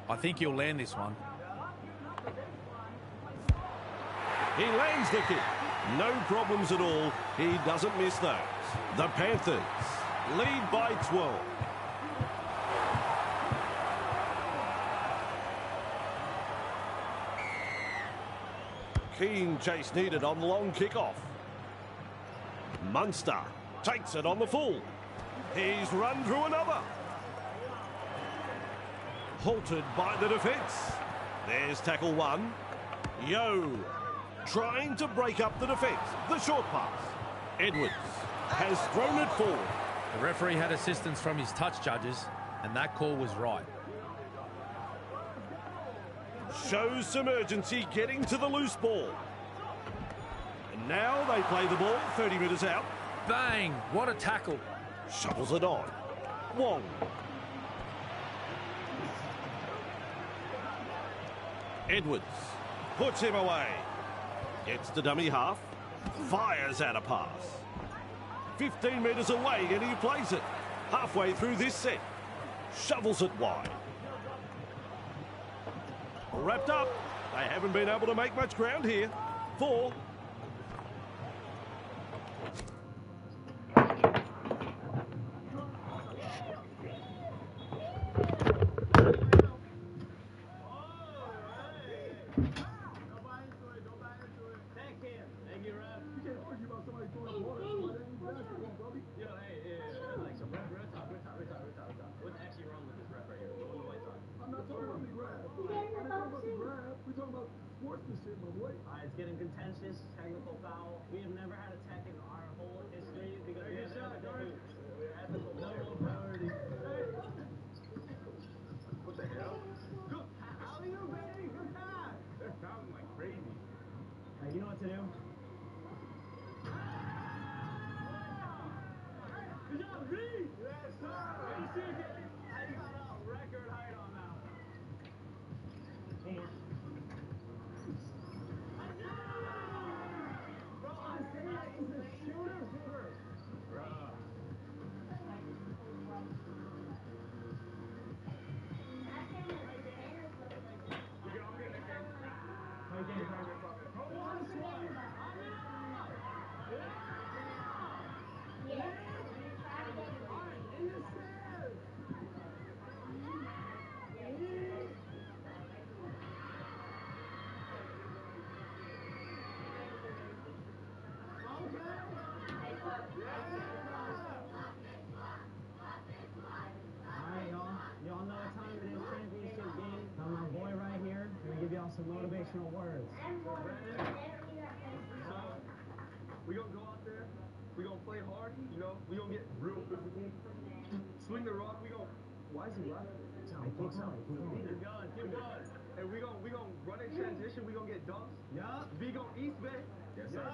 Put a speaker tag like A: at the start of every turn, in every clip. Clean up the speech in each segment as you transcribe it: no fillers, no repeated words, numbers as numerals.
A: I think he'll land this one.
B: He lands the kick. No problems at all. He doesn't miss those. The Panthers lead by 12. Keen chase needed on the long kick-off. Munster takes it on the full. He's run through another. Halted by the defence. There's tackle one. Yo, trying to break up the defence. The short pass. Edwards has thrown it forward.
A: The referee had assistance from his touch judges, and that call was right.
B: Shows some urgency getting to the loose ball. And now they play the ball 30 metres out.
A: Bang! What a tackle.
B: Shovels it on. Wong. Edwards puts him away. Gets the dummy half. Fires out a pass. 15 metres away and he plays it. Halfway through this set. Shovels it wide. Wrapped up. They haven't been able to make much ground here. 4.
C: It's getting contentious, technical foul. We have never had a tech in our whole history because we have never done it. We're ethical priority. What the hell? Good pass. How are you, baby? Good pass. They're fouling like crazy. Hey, you know what to do? Good job, Reed. Yes, sir. Hey, you see it? I got a record height on that one. Some motivational words. We gonna go out there, we gonna play hard, you know, we gonna get real physical. Swing the rock, we gonna. Why is he laughing? Keep going. And we gonna run in transition, we gonna get dunks. Yeah. We gonna East Bay. Yes, sir.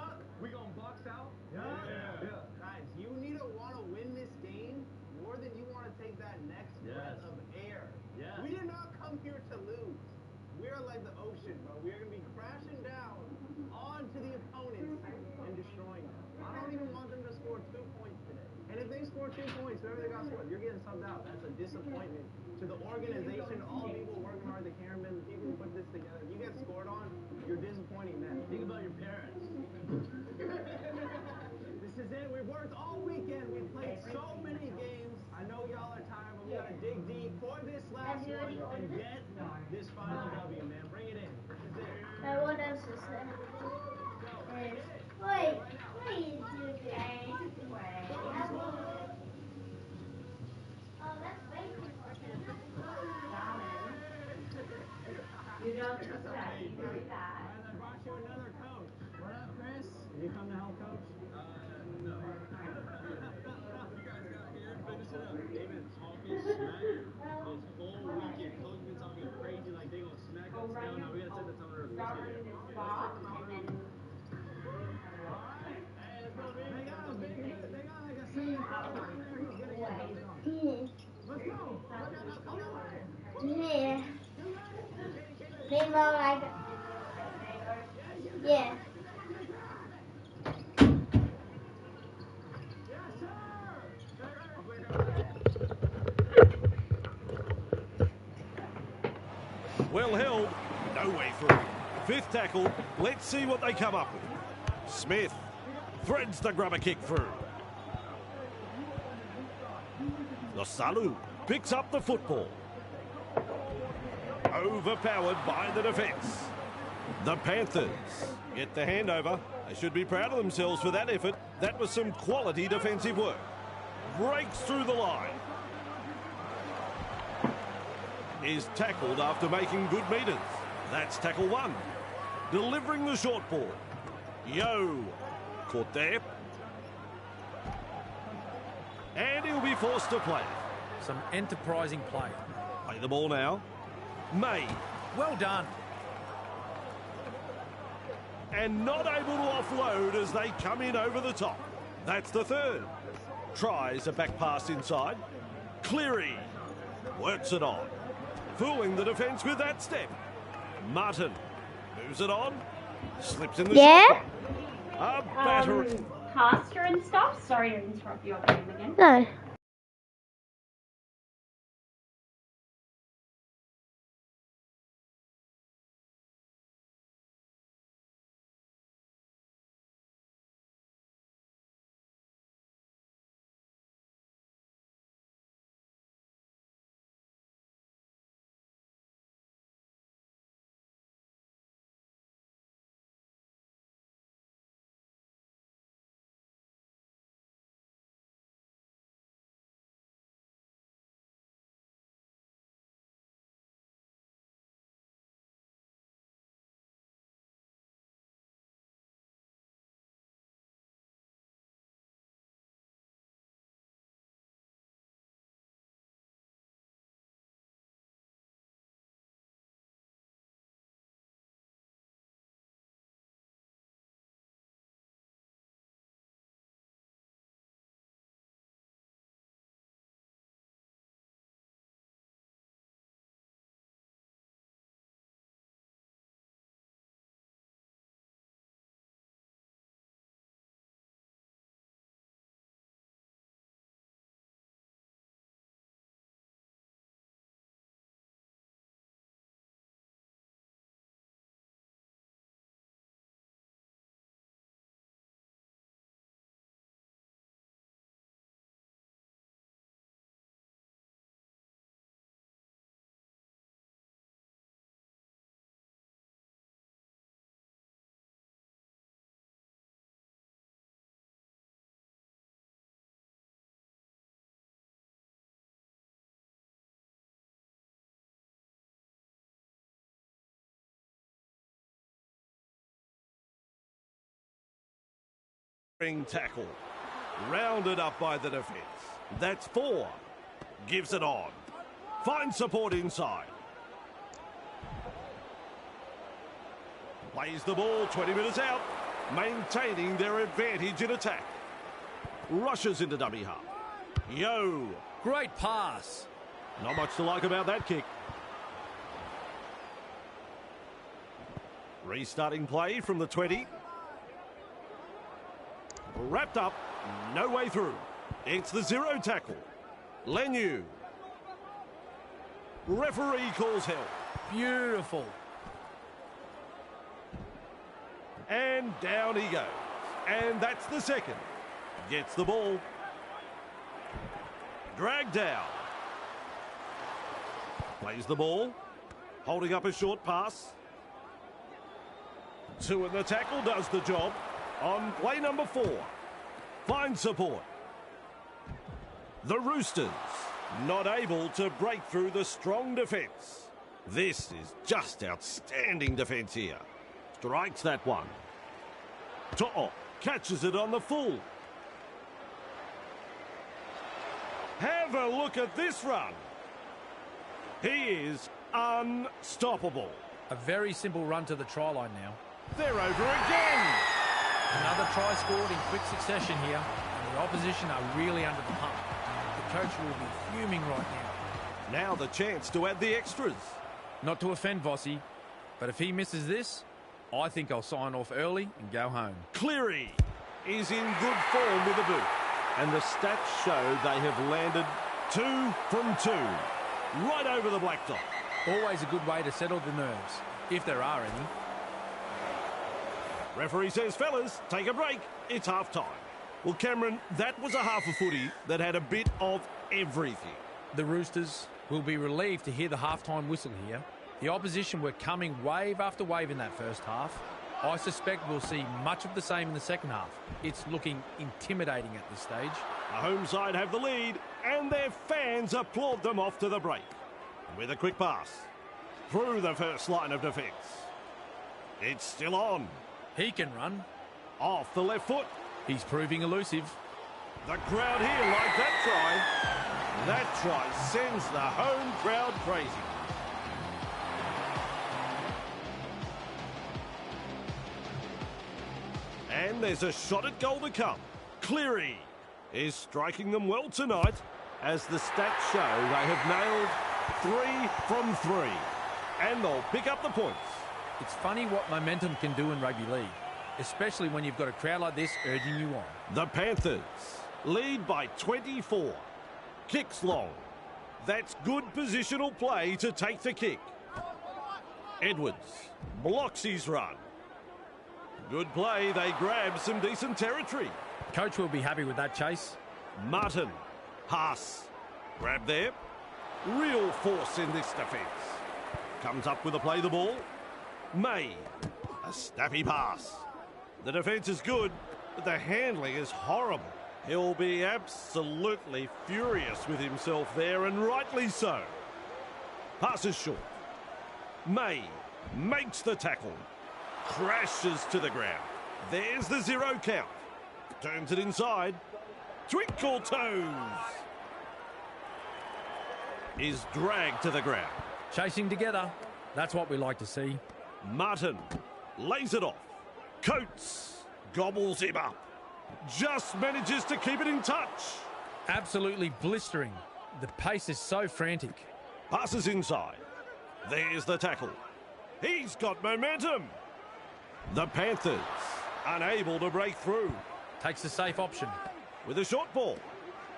C: We gonna box out. Yeah. Guys, you need to want to win this game more than you want to take that next breath of air. Yeah. We did not come here to lose. We're like the ocean, bro. We're going to be crashing down onto the opponents and destroying them. I don't even want them to score 2 points today. And if they score 2 points, whoever they got scored, you're getting subbed out. That's a disappointment to the organization, all the people working hard, the cameramen, the people who put this together. If you get scored on, you're disappointing them. Think about your parents. This is it. We've worked all weekend. We've played so many games. I know y'all are tired, but we got to dig deep for this last one and get this final W, man. Bring it in. This is it.
D: What else is there? Wait, what are you doing? Oh, that's bacon. You don't just that. You do that.
C: And I brought you another coach. What up, Chris? Did you come to help coach? No. You guys got here, finish it up. They've been talking smack this whole weekend. Coach been talking crazy like they gonna smack us down. Now we gotta set the tone early. Let's get it. Hey, let's go, baby. They got a big hit. They got like a 7 hour in there. He's gonna get those on. Let's go.
D: Yeah. Meanwhile, like, yeah.
B: Well held. No way through. Fifth tackle. Let's see what they come up with. Smith threads the grubber kick through. Losalu picks up the football. Overpowered by the defence. The Panthers get the handover. They should be proud of themselves for that effort. That was some quality defensive work. Breaks through the line. Is tackled after making good metres. That's tackle one. Delivering the short ball. Yo. Caught there. And he'll be forced to play.
A: Some enterprising play.
B: Play the ball now. May.
A: Well done.
B: And not able to offload as they come in over the top. That's the third. Tries a back pass inside. Cleary works it on. Fooling the defence with that step. Martin moves it on. Slips in the shot. A battery.
E: Pasture and stuff. Sorry to interrupt your game again.
F: No.
B: Tackle. Rounded up by the defence. That's four. Gives it on. Finds support inside. Plays the ball 20 metres out. Maintaining their advantage in attack. Rushes into dummy half. Yo.
A: Great pass.
B: Not much to like about that kick. Restarting play from the 20. Wrapped up, no way through. It's the zero tackle. Lenu. Referee calls help.
A: Beautiful.
B: And down he goes. And that's the second. Gets the ball. Dragged down. Plays the ball. Holding up a short pass. Two in the tackle does the job. On play number 4. Finds support. The Roosters not able to break through the strong defence. This is just outstanding defence here. Strikes that one. To'o catches it on the full. Have a look at this run. He is unstoppable.
A: A very simple run to the try line now.
B: They're over again.
A: Another try scored in quick succession here, and the opposition are really under the pump. The coach will be fuming right now.
B: Now the chance to add the extras.
A: Not to offend Vossi, but if he misses this, I think I'll sign off early and go home.
B: Cleary is in good form with the boot. And the stats show they have landed 2 from 2. Right over the blacktop.
A: Always a good way to settle the nerves, if there are any.
B: Referee says, fellas, take a break. It's half time. Well, Cameron, that was a half a footy that had a bit of everything.
A: The Roosters will be relieved to hear the halftime whistle here. The opposition were coming wave after wave in that first half. I suspect we'll see much of the same in the second half. It's looking intimidating at this stage.
B: The home side have the lead, and their fans applaud them off to the break. With a quick pass through the first line of defence. It's still on.
A: He can run.
B: Off the left foot.
A: He's proving elusive.
B: The crowd here like that try. That try sends the home crowd crazy. And there's a shot at goal to come. Cleary is striking them well tonight. As the stats show, they have nailed 3 from 3. And they'll pick up the points.
A: It's funny what momentum can do in rugby league, especially when you've got a crowd like this urging you on.
B: The Panthers lead by 24. Kicks long. That's good positional play to take the kick. Edwards blocks his run. Good play. They grab some decent territory.
A: Coach will be happy with that chase.
B: Martin. Haas. Grab there. Real force in this defence. Comes up with a play the ball. May. A snappy pass. The defence is good, but the handling is horrible. He'll be absolutely furious with himself there, and rightly so. Passes short. May makes the tackle. Crashes to the ground. There's the 0 count. Turns it inside. Twinkle toes. Is dragged to the ground.
A: Chasing together. That's what we like to see.
B: Martin lays it off. Coates gobbles him up. Just manages to keep it in touch.
A: Absolutely blistering. The pace is so frantic.
B: Passes inside. There's the tackle. He's got momentum. The Panthers unable to break through.
A: Takes the safe option.
B: With a short ball.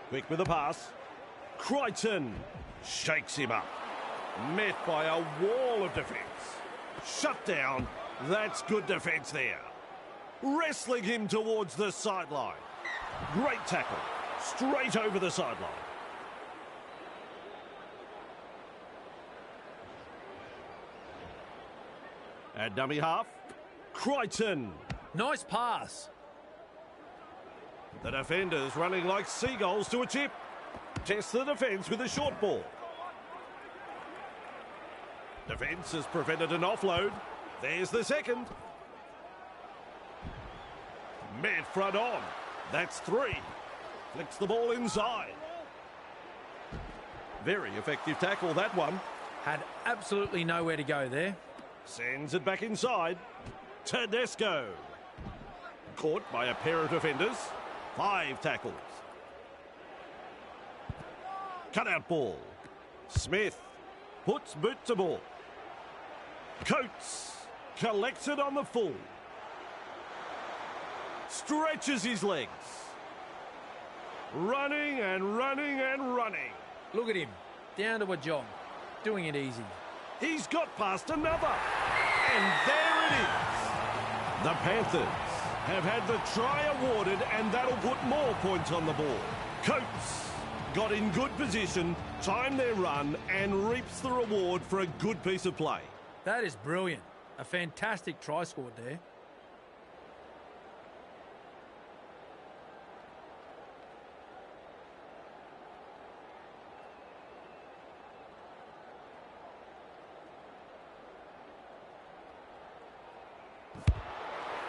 B: Quick with the pass. Crichton shakes him up. Met by a wall of defence. Shut down. That's good defence there. Wrestling him towards the sideline. Great tackle. Straight over the sideline. At dummy half. Crichton.
A: Nice pass.
B: The defenders running like seagulls to a chip. Tests the defence with a short ball. Defence has prevented an offload. There's the second. Met front on. That's 3. Flicks the ball inside. Very effective tackle, that one.
A: Had absolutely nowhere to go there.
B: Sends it back inside. Tedesco. Caught by a pair of defenders. 5 tackles. Cutout ball. Smith puts boot to ball. Coates collects it on the full. Stretches his legs. Running and running and running.
A: Look at him. Down to a jog. Doing it easy.
B: He's got past another. And there it is. The Panthers have had the try awarded, and that'll put more points on the board. Coates got in good position, timed their run, and reaps the reward for a good piece of play.
A: That is brilliant. A fantastic try scored there.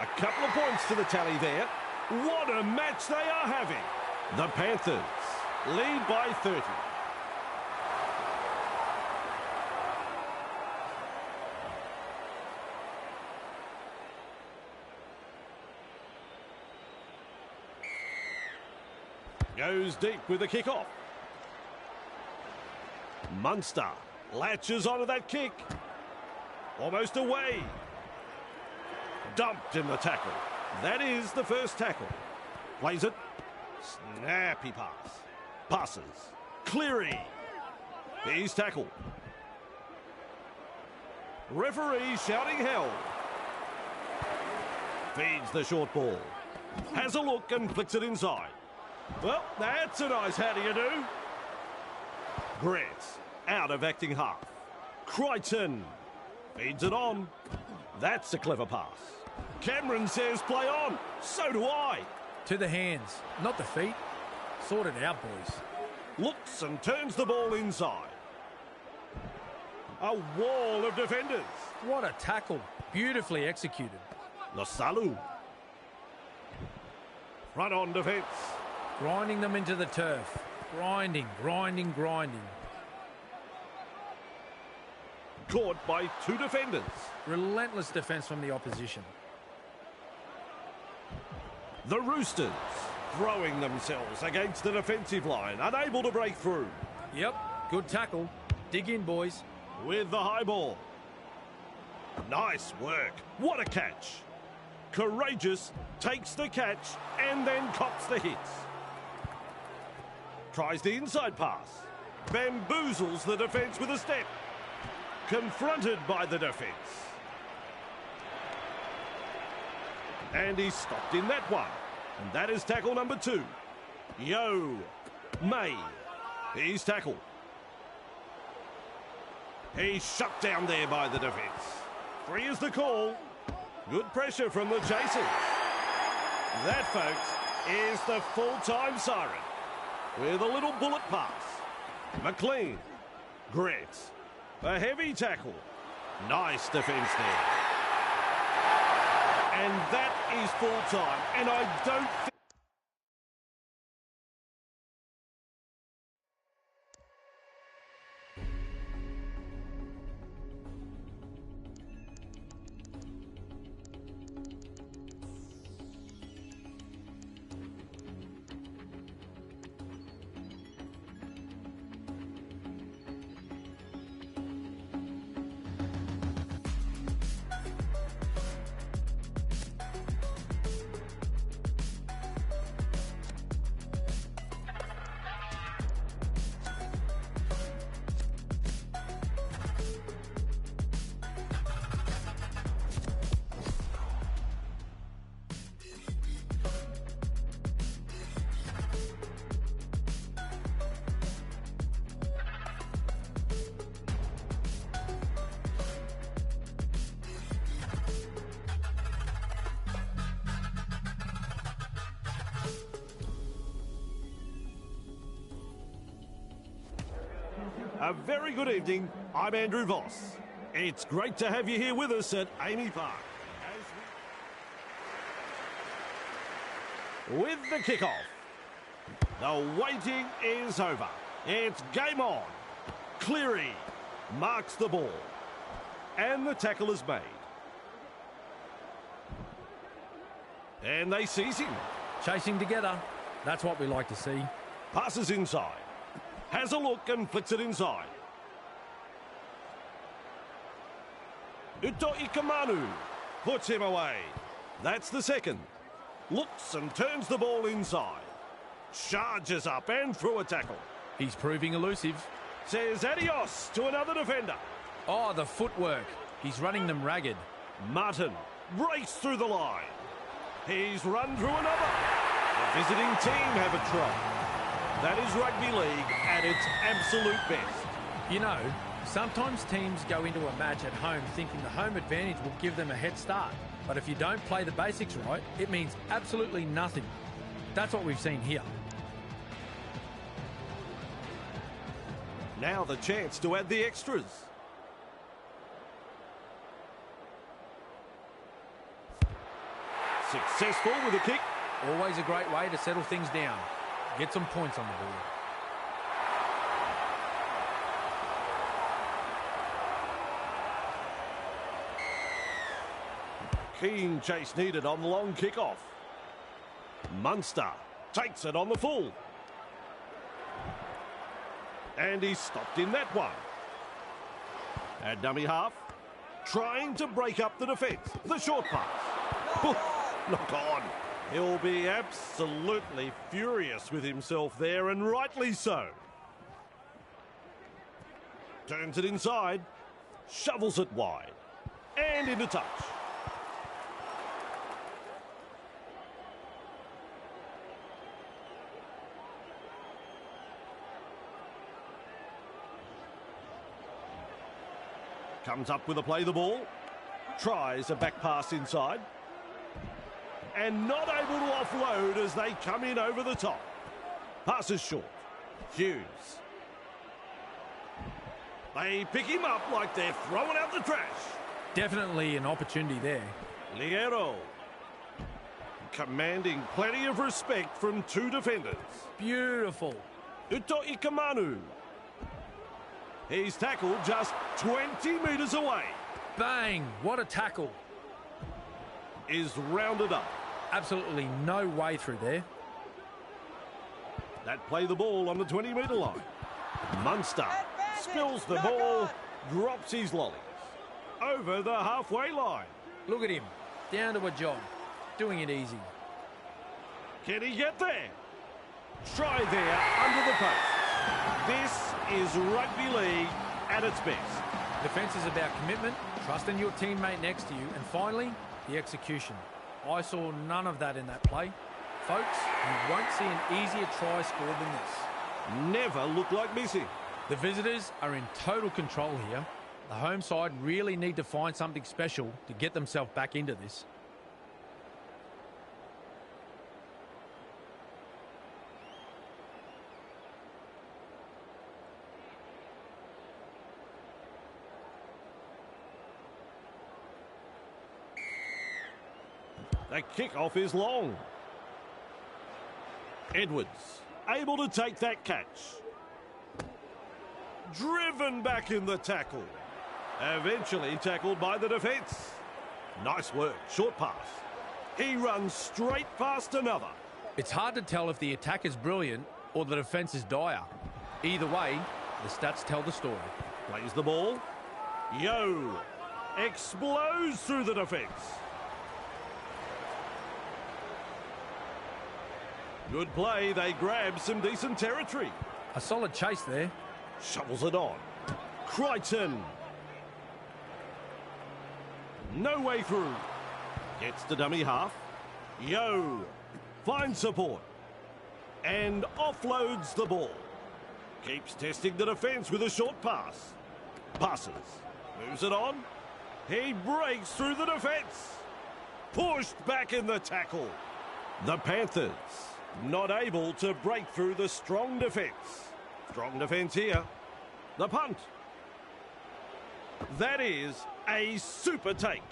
B: A couple of points to the tally there. What a match they are having. The Panthers lead by 30. Goes deep with the kick-off. Munster latches onto that kick. Almost away. Dumped in the tackle. That is the first tackle. Plays it. Snappy pass. Passes. Cleary. He's tackled. Referee shouting hell. Feeds the short ball. Has a look and flicks it inside. Well, that's a nice how do you do. Grant out of acting half. Crichton feeds it on. That's a clever pass. Cameron says play on. So do I.
A: To the hands, not the feet. Sort it out, boys.
B: Looks and turns the ball inside. A wall of defenders.
A: What a tackle. Beautifully executed.
B: Lasalu. Front on defence.
A: Grinding them into the turf. Grinding, grinding, grinding.
B: Caught by two defenders.
A: Relentless defence from the opposition.
B: The Roosters throwing themselves against the defensive line, unable to break through.
A: Yep, good tackle. Dig in, boys.
B: With the high ball. Nice work. What a catch. Courageous takes the catch and then cops the hits. Tries the inside pass. Bamboozles the defence with a step. Confronted by the defence. And he's stopped in that one. And that is tackle number 2. Yo. May. He's tackled. He's shut down there by the defence. 3 is the call. Good pressure from the chasers. That, folks, is the full-time siren. With a little bullet pass. McLean. Grant. A heavy tackle. Nice defence there. And that is full-time. And I don't think... A very good evening. I'm Andrew Voss. It's great to have you here with us at Amy Park. With the kickoff, the waiting is over. It's game on. Cleary marks the ball. And the tackle is made. And they seize him.
A: Chasing together. That's what we like to see.
B: Passes inside. Has a look and flicks it inside. Uto Ikamanu puts him away. That's the second. Looks and turns the ball inside. Charges up and through a tackle.
A: He's proving elusive.
B: Says adios to another defender.
A: Oh, the footwork. He's running them ragged.
B: Martin breaks through the line. He's run through another. The visiting team have a try. That is rugby league at its absolute best.
A: You know, sometimes teams go into a match at home thinking the home advantage will give them a head start. But if you don't play the basics right, it means absolutely nothing. That's what we've seen here.
B: Now the chance to add the extras. Successful with a kick.
A: Always a great way to settle things down. Get some points on the board.
B: Keen chase needed on the long kickoff. Munster takes it on the full. And he's stopped in that one. At dummy half, trying to break up the defence. The short pass. Knock on. He'll be absolutely furious with himself there, and rightly so. Turns it inside. Shovels it wide. And into touch. Comes up with a play the ball. Tries a back pass inside. And not able to offload as they come in over the top. Passes short. Hughes. They pick him up like they're throwing out the trash.
A: Definitely an opportunity there.
B: Liero. Commanding plenty of respect from two defenders.
A: Beautiful.
B: Uto Ikamanu. He's tackled just 20 metres away.
A: Bang! What a tackle.
B: Is rounded up.
A: Absolutely no way through there.
B: That play the ball on the 20-metre line. Munster spills the ball, drops his lollies. Over the halfway line.
A: Look at him. Down to a jog. Doing it easy.
B: Can he get there? Try there under the post. This is rugby league at its best.
A: Defence is about commitment, trusting your teammate next to you, and finally, the execution. I saw none of that in that play. Folks, you won't see an easier try scored than this.
B: Never looked like missing.
A: The visitors are in total control here. The home side really need to find something special to get themselves back into this.
B: The kickoff is long. Edwards able to take that catch. Driven back in the tackle. Eventually tackled by the defence. Nice work. Short pass. He runs straight past another.
A: It's hard to tell if the attack is brilliant or the defence is dire. Either way, the stats tell the story.
B: Plays the ball. Yo. Explodes through the defence. Good play. They grab some decent territory.
A: A solid chase there.
B: Shovels it on. Crichton. No way through. Gets the dummy half. Yo. Finds support. And offloads the ball. Keeps testing the defence with a short pass. Passes. Moves it on. He breaks through the defence. Pushed back in the tackle. The Panthers not able to break through the strong defence. Strong defence here. The punt. That is a super take.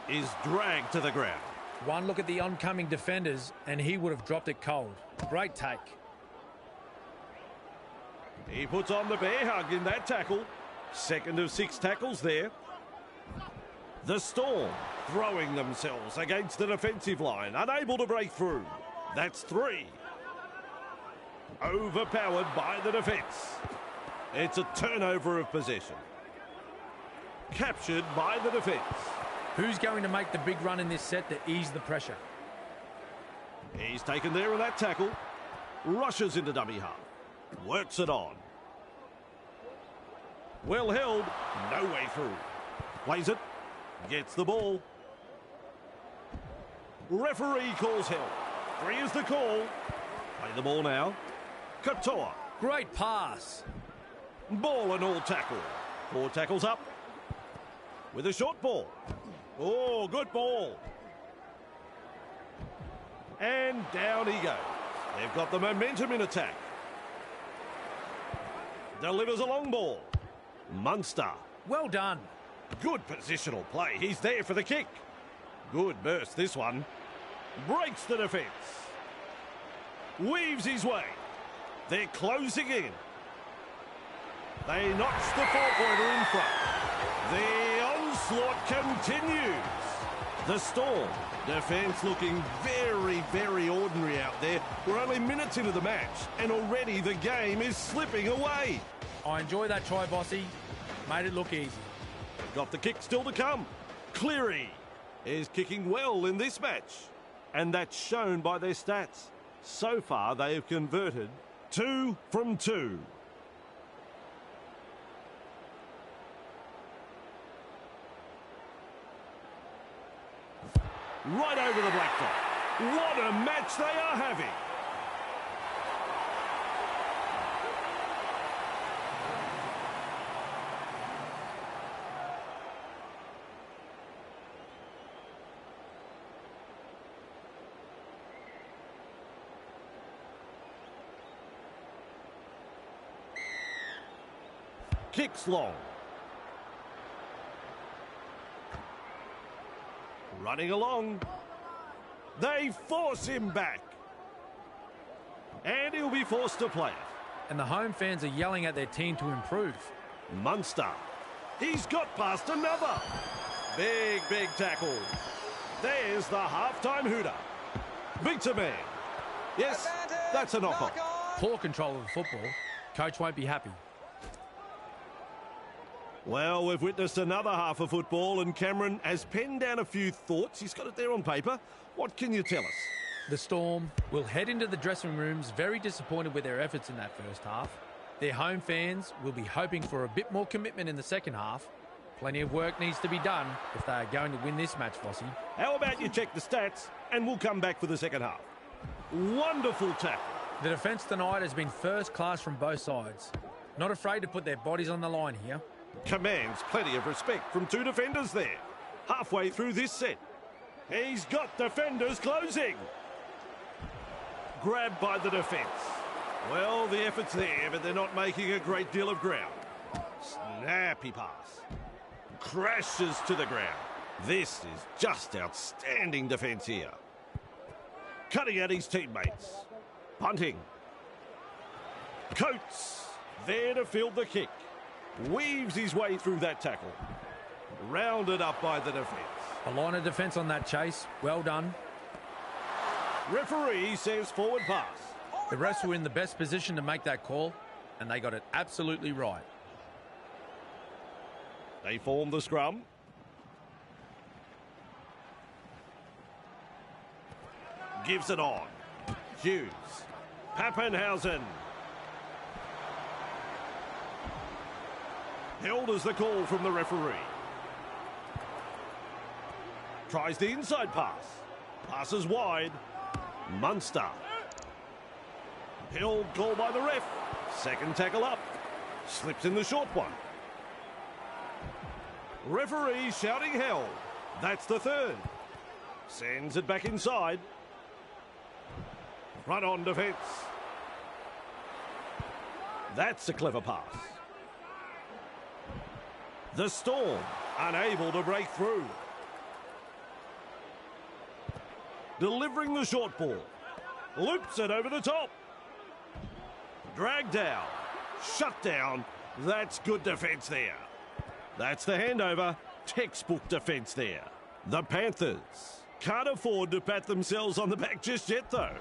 B: Is dragged to the ground.
A: One look at the oncoming defenders and he would have dropped it cold. Great take.
B: He puts on the bear hug in that tackle. Second of 6 tackles there. The Storm throwing themselves against the defensive line. Unable to break through. That's 3. Overpowered by the defence. It's a turnover of possession. Captured by the defence.
A: Who's going to make the big run in this set to ease the pressure?
B: He's taken there in that tackle. Rushes into dummy half. Works it on. Well held. No way through. Plays it. Gets the ball. Referee calls held. 3 is the call. Play the ball now. Katoa.
A: Great pass.
B: Ball and all tackle. 4 tackles up. With a short ball. Oh, good ball. And down he goes. They've got the momentum in attack. Delivers a long ball. Munster.
A: Well done.
B: Good positional play. He's there for the kick. Good burst this one. Breaks the defence. Weaves his way. They're closing in. They notch the 4-pointer in front. The onslaught continues. The Storm defence looking very, very ordinary out there. We're only minutes into the match and already the game is slipping away.
A: I enjoy that try, Bossy. Made it look easy.
B: Got the kick still to come. Cleary is kicking well in this match. And that's shown by their stats. So far, they have converted 2 from 2. Right over the black dot. What a match they are having. Kicks long. Running along. They force him back. And he'll be forced to play it.
A: And the home fans are yelling at their team to improve.
B: Munster. He's got past another. Big tackle. There's the halftime hooter. Beats a man. Yes, that's a knock-on.
A: Poor control of the football. Coach won't be happy.
B: Well, we've witnessed another half of football, and Cameron has penned down a few thoughts. He's got it there on paper. What can you tell us?
A: The Storm will head into the dressing rooms very disappointed with their efforts in that first half. Their home fans will be hoping for a bit more commitment in the second half. Plenty of work needs to be done if they are going to win this match, Fossey.
B: How about you check the stats, and we'll come back for the second half. Wonderful tackle.
A: The defence tonight has been first class from both sides. Not afraid to put their bodies on the line here.
B: Commands plenty of respect from two defenders there. Halfway through this set. He's got defenders closing. Grabbed by the defence. Well, the effort's there, but they're not making a great deal of ground. Snappy pass. Crashes to the ground. This is just outstanding defence here. Cutting at his teammates. Punting. Coates there to field the kick. Weaves his way through that tackle. Rounded up by the defence.
A: A line of defence on that chase. Well done.
B: Referee says forward pass.
A: The refs were in the best position to make that call, and they got it absolutely right.
B: They form the scrum. Gives it on. Hughes. Pappenhausen. Held as the call from the referee. Tries the inside pass. Passes wide. Munster. Held call by the ref. Second tackle up. Slips in the short one. Referee shouting held. That's the third. Sends it back inside. Run on defence. That's a clever pass. The Storm unable to break through. Delivering the short ball. Loops it over the top. Dragged down. Shut down. That's good defence there. That's the handover. Textbook defence there. The Panthers can't afford to pat themselves on the back just yet, though.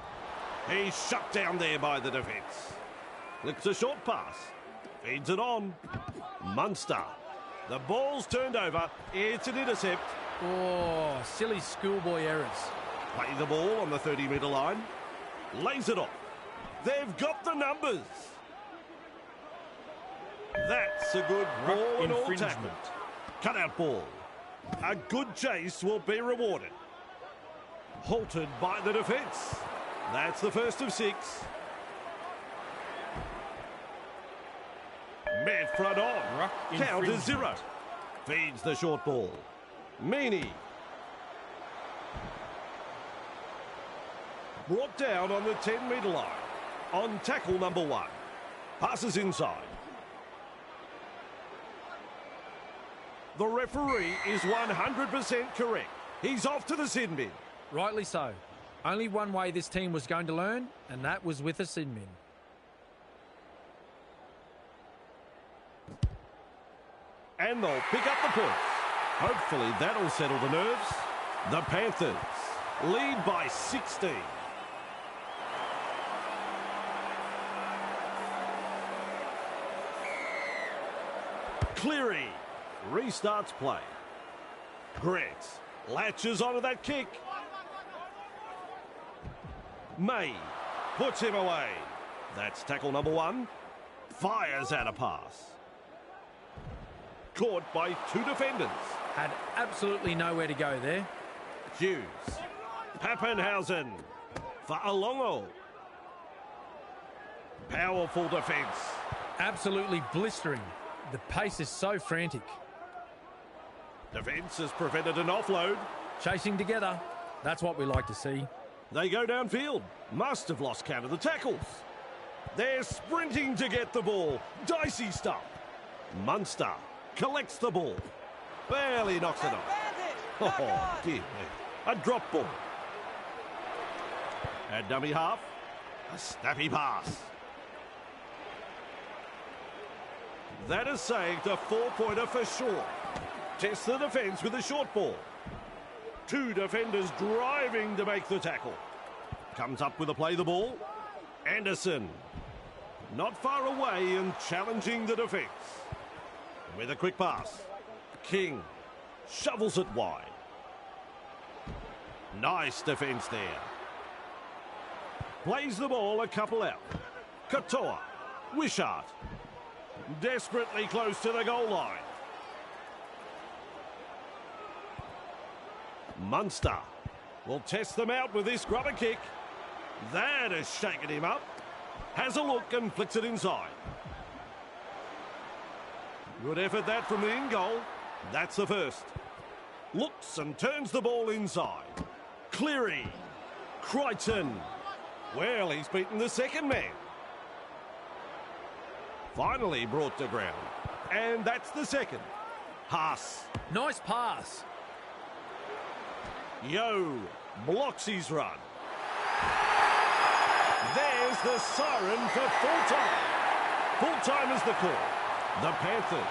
B: He's shut down there by the defence. Flicks a short pass. Feeds it on. Munster. The ball's turned over. It's an intercept.
A: Oh, silly schoolboy errors.
B: Play the ball on the 30-metre line. Lays it off. They've got the numbers. That's a good ball and all tackle. Cut-out ball. A good chase will be rewarded. Halted by the defence. That's the first of 6. Met front on. Count is 0. Feeds the short ball. Meany. Brought down on the 10-metre line. On tackle number 1. Passes inside. The referee is 100% correct. He's off to the sin bin.
A: Rightly so. Only one way this team was going to learn, and that was with a sin bin.
B: And they'll pick up the points. Hopefully that'll settle the nerves. The Panthers lead by 16. Cleary restarts play. Grant latches onto that kick. May puts him away. That's tackle number 1. Fires out a pass. Caught by 2 defenders.
A: Had absolutely nowhere to go there.
B: Hughes. Pappenhausen for Alongo. Powerful defence.
A: Absolutely blistering. The pace is so frantic.
B: Defence has prevented an offload.
A: Chasing together. That's what we like to see.
B: They go downfield. Must have lost count of the tackles. They're sprinting to get the ball. Dicey stuff. Munster collects the ball. Barely knocks it off. Oh, dear me. A drop ball. At dummy half. A snappy pass. That is saved a 4-pointer for sure. Test the defence with a short ball. Two defenders driving to make the tackle. Comes up with a play the ball. Anderson. Not far away and challenging the defence. With a quick pass. King shovels it wide. Nice defence there. Plays the ball a couple out. Katoa. Wishart. Desperately close to the goal line. Munster will test them out with this grubber kick. That has shaken him up. Has a look and flicks it inside. Good effort that from the in goal. That's the first. Looks and turns the ball inside. Cleary. Crichton. Well, he's beaten the second man. Finally brought to ground. And that's the second. Haas.
A: Nice pass.
B: Yo blocks his run. There's the siren for full time. Full time is the call. The Panthers.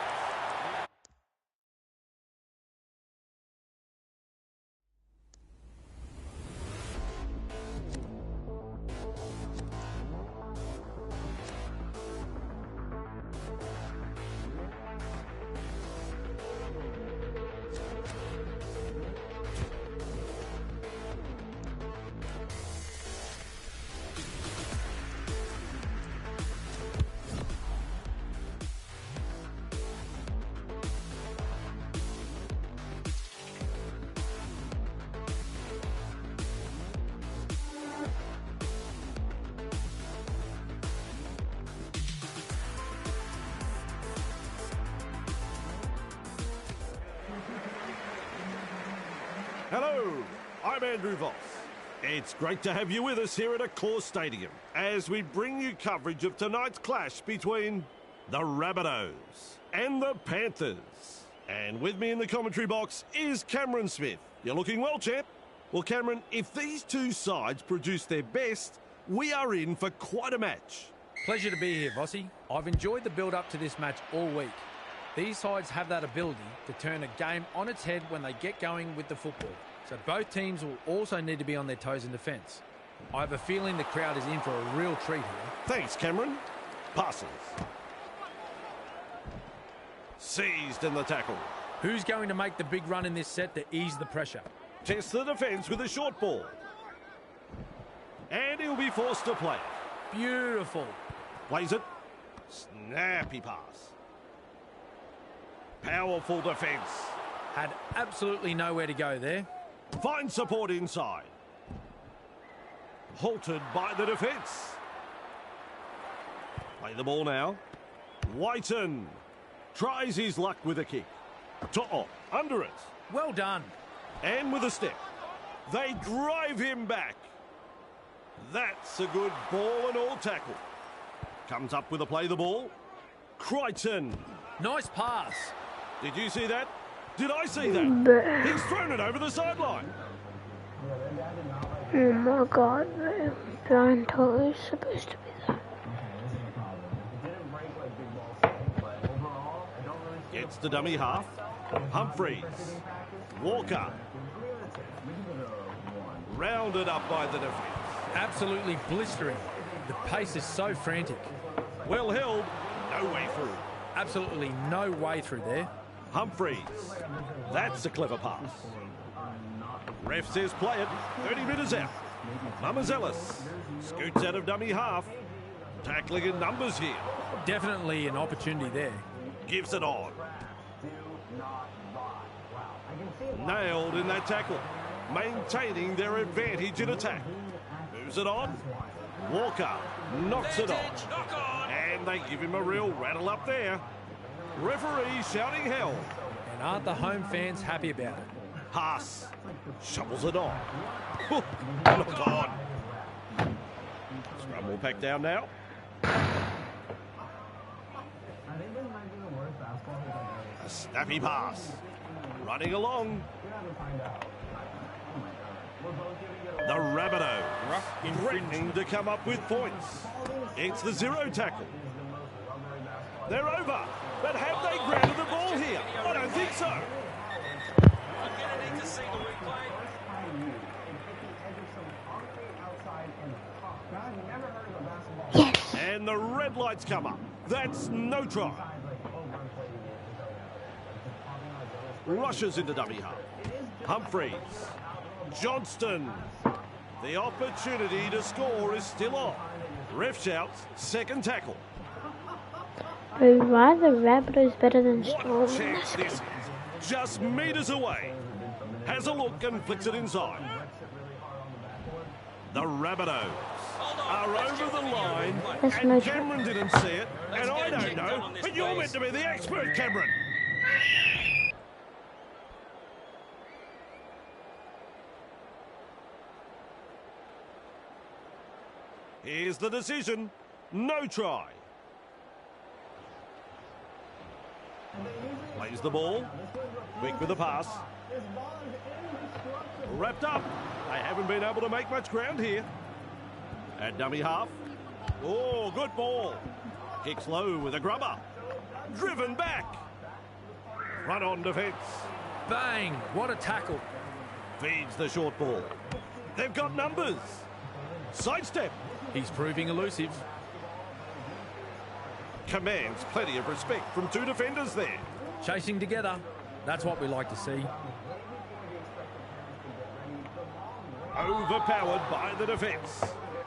B: Hello, I'm Andrew Voss. It's great to have you with us here at Accor Stadium as we bring you coverage of tonight's clash between the Rabbitohs and the Panthers. And with me in the commentary box is Cameron Smith. You're looking well, champ. Well, Cameron, if these two sides produce their best, we are in for quite a match.
A: Pleasure to be here, Vossi. I've enjoyed the build-up to this match all week. These sides have that ability to turn a game on its head when they get going with the football. So both teams will also need to be on their toes in defence. I have a feeling the crowd is in for a real treat here.
B: Thanks, Cameron. Passes. Seized in the tackle.
A: Who's going to make the big run in this set to ease the pressure?
B: Tests the defence with a short ball. And he'll be forced to play.
A: Beautiful.
B: Plays it. Snappy pass. Powerful defence.
A: Had absolutely nowhere to go there.
B: Finds support inside. Halted by the defence. Play the ball now. Whiten tries his luck with a kick. To'o under it.
A: Well done.
B: And with a step. They drive him back. That's a good ball and all tackle. Comes up with a play the ball. Crichton.
A: Nice pass.
B: Did you see that? Did I see that? He's thrown it over the sideline.
F: Oh my god, man. Brian totally supposed to be there.
B: Gets the dummy half. Humphreys. Walker. Rounded up by the defence.
A: Absolutely blistering. The pace is so frantic.
B: Well held. No way through.
A: Absolutely no way through there.
B: Humphreys. That's a clever pass. Ref says play it. 30 metres out. Mamazelis scoots out of dummy half. Tackling in numbers here.
A: Definitely an opportunity there.
B: Gives it on. Nailed in that tackle. maintaining their advantage in attack. Moves it on. Walker knocks it on. And they give him a real rattle up there. Referee shouting hell.
A: And aren't the home fans happy about it?
B: Haas shovels it on. Not on. Scrum will pack down now. A snappy pass. Running along. The Rabbitohs threatening to come up with points. It's the zero tackle. They're over. But have they grounded the ball here? I don't think so.
F: Yes.
B: And the red lights come up. That's no try. Rushes into dummy half. Humphreys. Johnston. The opportunity to score is still on. Ref shouts, second tackle.
F: But why are the Rabbitohs better than
B: What
F: Storm?
B: chance this is. Just metres away. Has a look and flicks it inside. The Rabbitohs are over the line,
F: That's
B: and
F: no
B: Cameron didn't see it, and I don't know, but you're meant to be the expert, Cameron. Here's the decision. No try. Plays the ball. Quick with the pass. Wrapped up. They haven't been able to make much ground here. At dummy half. Oh, good ball. Kicks low with a grubber. Driven back. Run on defence.
A: Bang! What a tackle.
B: Feeds the short ball. They've got numbers. Sidestep.
A: He's proving elusive.
B: Commands plenty of respect from two defenders there.
A: Chasing together. That's what we like to see.
B: Overpowered by the defence.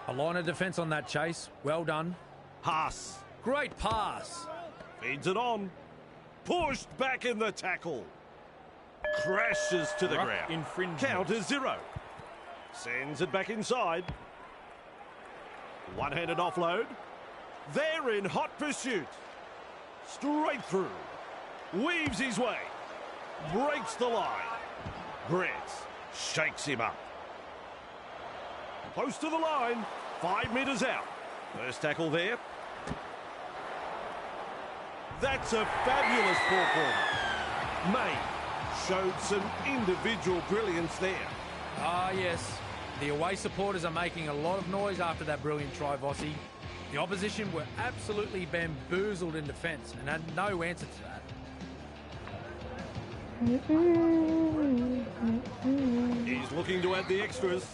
A: A line of defence on that chase. Well done.
B: Haas.
A: Great pass.
B: Feeds it on. Pushed back in the tackle. Crashes to the ground.
A: Infringement.
B: Count is 0. Sends it back inside. One-handed offload. They're in hot pursuit. Straight through. Weaves his way. Breaks the line. Grant shakes him up. Close to the line. 5 metres out. First tackle there. That's a fabulous ball forward. May showed some individual brilliance there.
A: Ah, yes. The away supporters are making a lot of noise after that brilliant try, Vossi. The opposition were absolutely bamboozled in defence and had no answer to that.
B: He's looking to add the extras.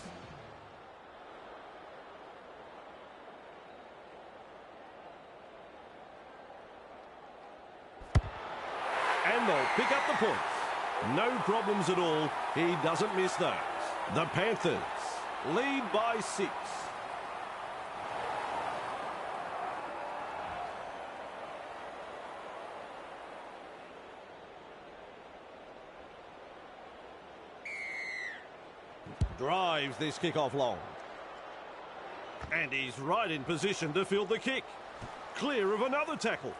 B: And they'll pick up the points. No problems at all. He doesn't miss those. The Panthers lead by 6. Drives this kickoff long. And he's right in position to field the kick. Clear of another tackle.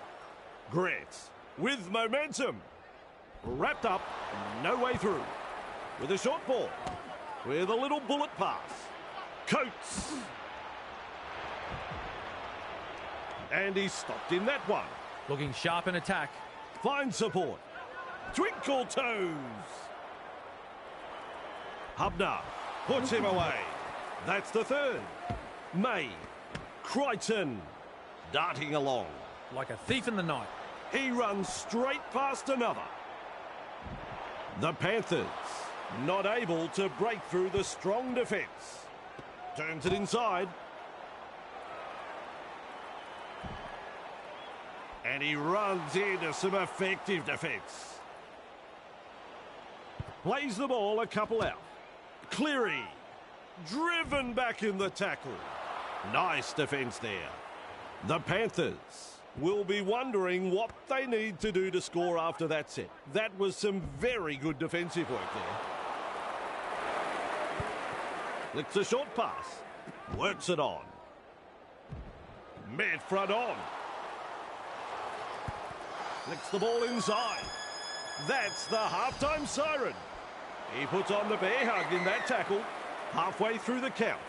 B: Grant with momentum. Wrapped up, no way through. With a short ball. With a little bullet pass. Coates. And he's stopped in that one.
A: Looking sharp in attack.
B: Finds support. Twinkle toes. Hubner puts him away. That's the third. May. Crichton. Darting along.
A: Like a thief in the night.
B: He runs straight past another. The Panthers not able to break through the strong defence. Turns it inside. And he runs into some effective defence. Plays the ball a couple out. Cleary. Driven back in the tackle. Nice defence there. The Panthers will be wondering what they need to do to score after that set. That was some very good defensive work there. Flicks a short pass. Works it on. Met front on. Flicks the ball inside. That's the halftime siren. He puts on the bear hug in that tackle halfway through the count.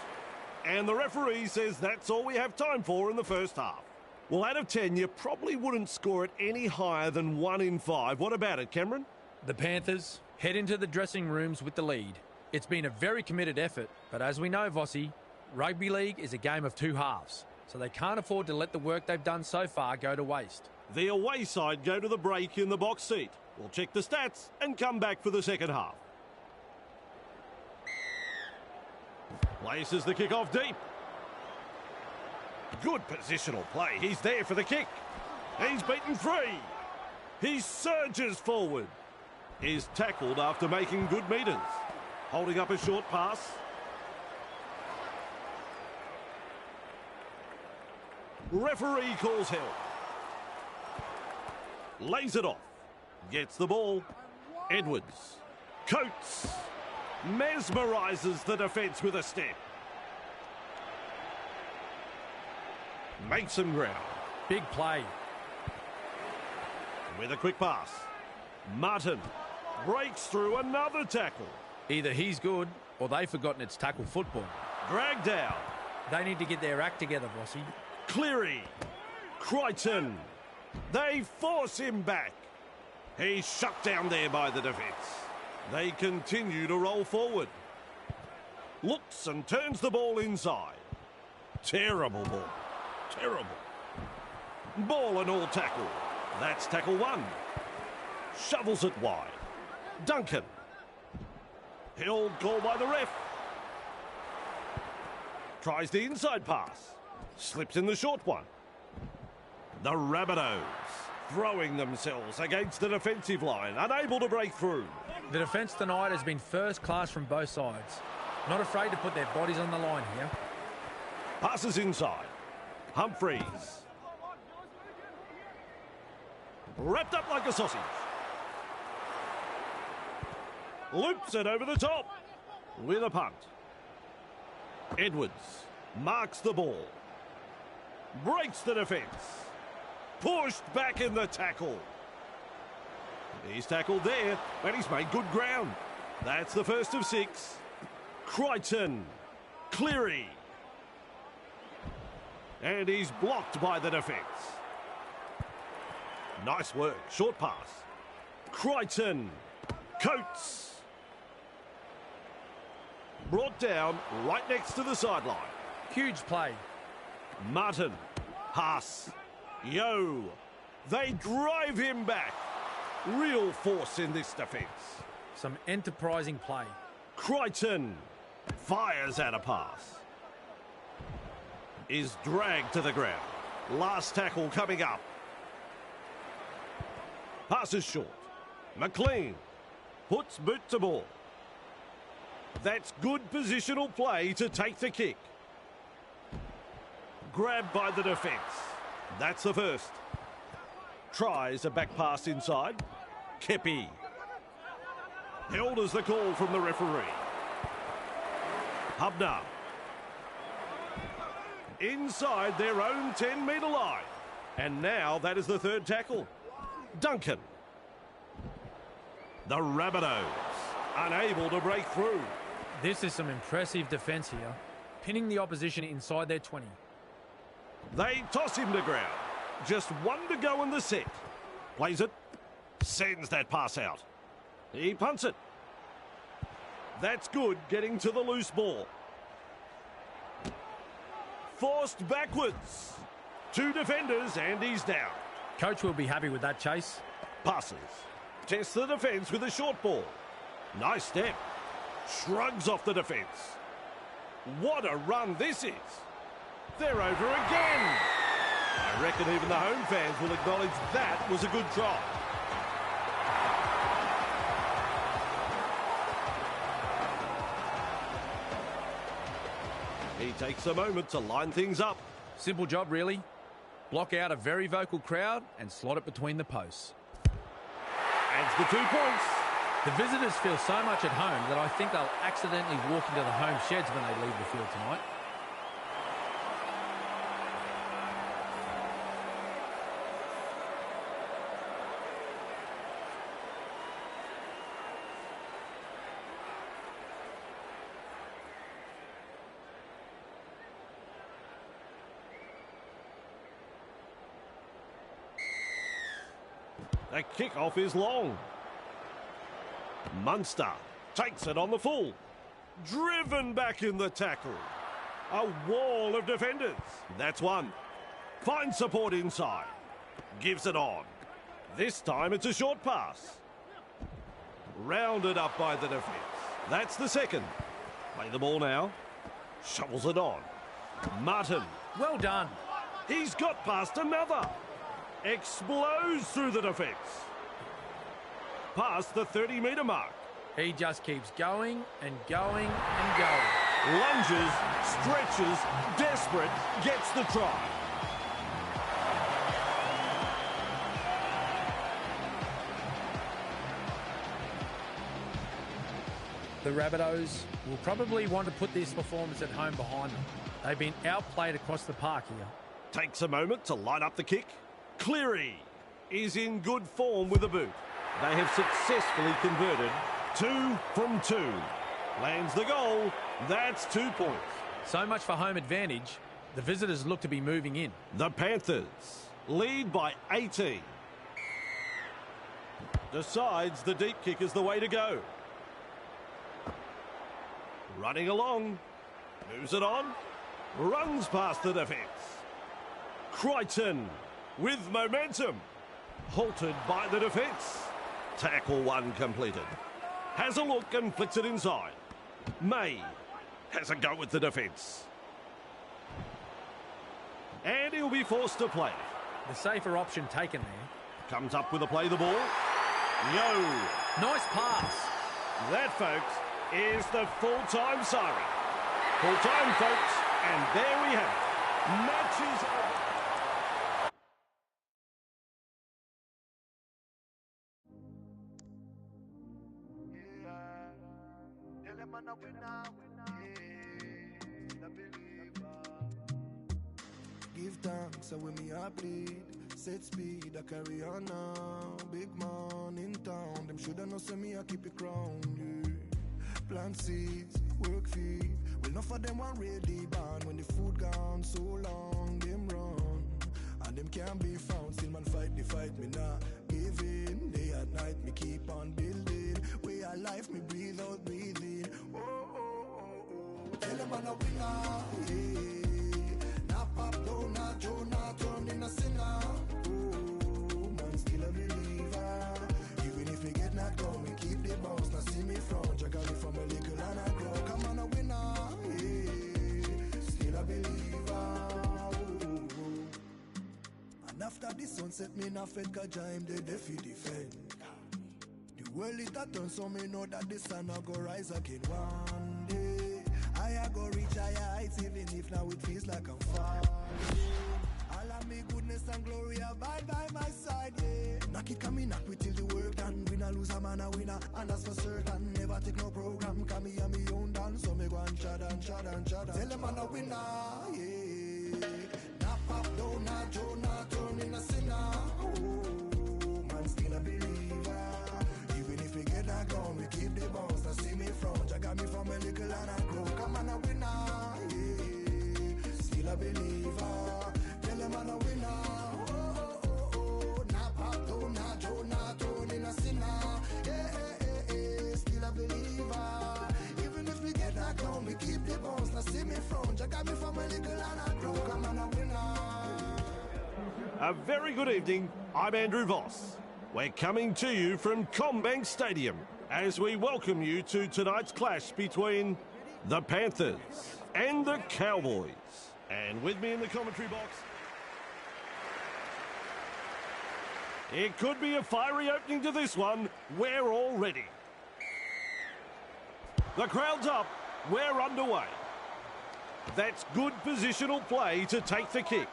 B: And the referee says that's all we have time for in the first half. Well, out of 10, you probably wouldn't score it any higher than 1 in 5. What about it, Cameron?
A: The Panthers head into the dressing rooms with the lead. It's been a very committed effort, but as we know, Vossi, rugby league is a game of two halves, so they can't afford to let the work they've done so far go to waste.
B: The away side go to the break in the box seat. We'll check the stats and come back for the second half. Places the kick-off deep. Good positional play. He's there for the kick. He's beaten free. He surges forward. Is tackled after making good metres. Holding up a short pass. Referee calls help. Lays it off. Gets the ball. Edwards. Coates. Mesmerises the defence with a step. Makes some ground.
A: Big play.
B: With a quick pass. Martin breaks through another tackle.
A: Either he's good or they've forgotten it's tackle football.
B: Dragged out.
A: They need to get their act together, Vossi.
B: Cleary. Crichton. They force him back. He's shut down there by the defence. They continue to roll forward. Looks and turns the ball inside. Terrible ball. Terrible. Ball and all tackle. That's tackle 1. Shovels it wide. Duncan. Held goal by the ref. Tries the inside pass. Slips in the short one. The Rabbitohs throwing themselves against the defensive line, unable to break through.
A: The defence tonight has been first class from both sides. Not afraid to put their bodies on the line here.
B: Passes inside. Humphreys. Wrapped up like a sausage. Loops it over the top. With a punt. Edwards marks the ball. Breaks the defence. Pushed back in the tackle. He's tackled there, and he's made good ground. That's the first of 6. Crichton. Cleary. And he's blocked by the defence. Nice work. Short pass. Crichton. Coates. Brought down right next to the sideline.
A: Huge play.
B: Martin. Haas. Yo. They drive him back. Real force in this defence.
A: Some enterprising play.
B: Crichton fires out a pass. Is dragged to the ground. Last tackle coming up. Passes short. McLean puts boot to ball. That's good positional play to take the kick. Grabbed by the defence. That's the first. Tries a back pass inside. Kepi. Held as the call from the referee. Hubner. Inside their own 10-metre line. And now that is the third tackle. Duncan. The Rabbitohs unable to break through.
A: This is some impressive defence here. Pinning the opposition inside their 20.
B: They toss him to ground. Just 1 to go in the set. Plays it. Sends that pass out. He punts it. That's good, getting to the loose ball. Forced backwards. 2 defenders and he's down.
A: Coach will be happy with that chase.
B: Passes. Tests the defence with a short ball. Nice step. Shrugs off the defence. What a run this is. They're over again. I reckon even the home fans will acknowledge that was a good try. He takes a moment to line things up.
A: Simple job, really. Block out a very vocal crowd and slot it between the posts.
B: Adds the 2 points.
A: The visitors feel so much at home that I think they'll accidentally walk into the home sheds when they leave the field tonight.
B: The kickoff is long. Munster takes it on the full. Driven back in the tackle. A wall of defenders. That's one. Finds support inside. Gives it on. This time it's a short pass. Rounded up by the defence. That's the second. Play the ball now. Shovels it on. Martin.
A: Well done.
B: He's got past another. Explodes through the defence. Past the 30-metre mark.
A: He just keeps going and going and going.
B: Lunges, stretches, desperate, gets the try.
A: The Rabbitohs will probably want to put this performance at home behind them. They've been outplayed across the park here.
B: Takes a moment to line up the kick. Cleary is in good form with the boot. They have successfully converted 2 from 2. Lands the goal. That's 2 points.
A: So much for home advantage. The visitors look to be moving in.
B: The Panthers lead by 18. Decides the deep kick is the way to go. Running along. Moves it on. Runs past the defence. Crichton with momentum. Halted by the defence. Tackle 1 completed. Has a look and flicks it inside. May has a go with the defence. And he'll be forced to play.
A: The safer option taken there.
B: Comes up with a play the ball. Yo.
A: Nice pass.
B: That, folks, is the full-time siren. Full-time, folks, and there we have it. Matches over.
G: Give thanks, so when me I bleed. Set speed, I carry on now. Big man in town, them shoulda know say me I keep it crown. Yeah. Plant seeds, work feed. Well, enough of them want really band. When the food gone so long, them run. And them can't be found. Still man fight the fight, me not give in. Day and night, me keep on building. Way of life, me breathe out, breathing. Oh, oh, oh, oh. Tell them I'm a winner, yeah. Pop, donut, Jonah, turned in a sinner. Oh, man, still a believer. Even if we get knocked down, we keep the bounce. Now see me front, you got me from a little and I grow. Come on, a winner, yeah. Still a believer. Oh. And after the sunset, me not fed, cause I'm the defy defend. The world is that turn, so me know that the sun will go rise again one day. I go reach higher heights, even if now it feels like I'm falling. All of me goodness and glory abide by my side, yeah. Knock it, come in, knock we till the work done. Winner, lose a man, a winner, and that's for certain. Never take no program, come me and me own done. So me go and shut and shut and shut. Tell them I'm a winner, yeah. Nap up, donut, Jonah, turn in a sinner. Oh, man, still a believer. Even if we get that gone, we keep the bounce. Now see me front, you got me from a little and I grow. Come on, a winner, yeah. Still a believer. Tell them I'm a winner. Oh, oh, oh, oh. Nap up, donut, Jonah, turn in a sinner. Yeah, yeah, yeah, still a believer. Even if we get that gone, we keep the bounce. Now see me front, you got me from a little and I grow. Come on, a winner.
B: A very good evening. I'm Andrew Voss. We're coming to you from Combank Stadium as we welcome you to tonight's clash between the Panthers and the Cowboys. And with me in the commentary box, it could be a fiery opening to this one. We're all ready. The crowd's up. We're underway. That's good positional play to take the kick.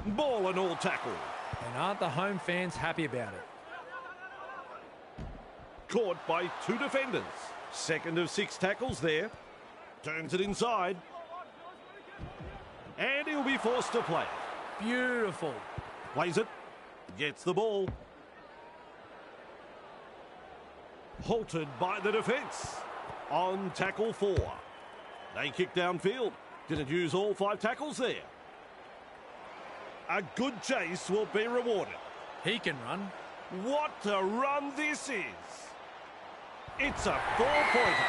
B: Ball and all tackle.
A: And aren't the home fans happy about it?
B: Caught by 2 defenders. Second of 6 tackles there. Turns it inside. And he'll be forced to play.
A: Beautiful.
B: Plays it. Gets the ball. Halted by the defence. On tackle 4. They kick downfield. Didn't use all 5 tackles there. A good chase will be rewarded.
A: He can run.
B: What a run this is. It's a 4-pointer.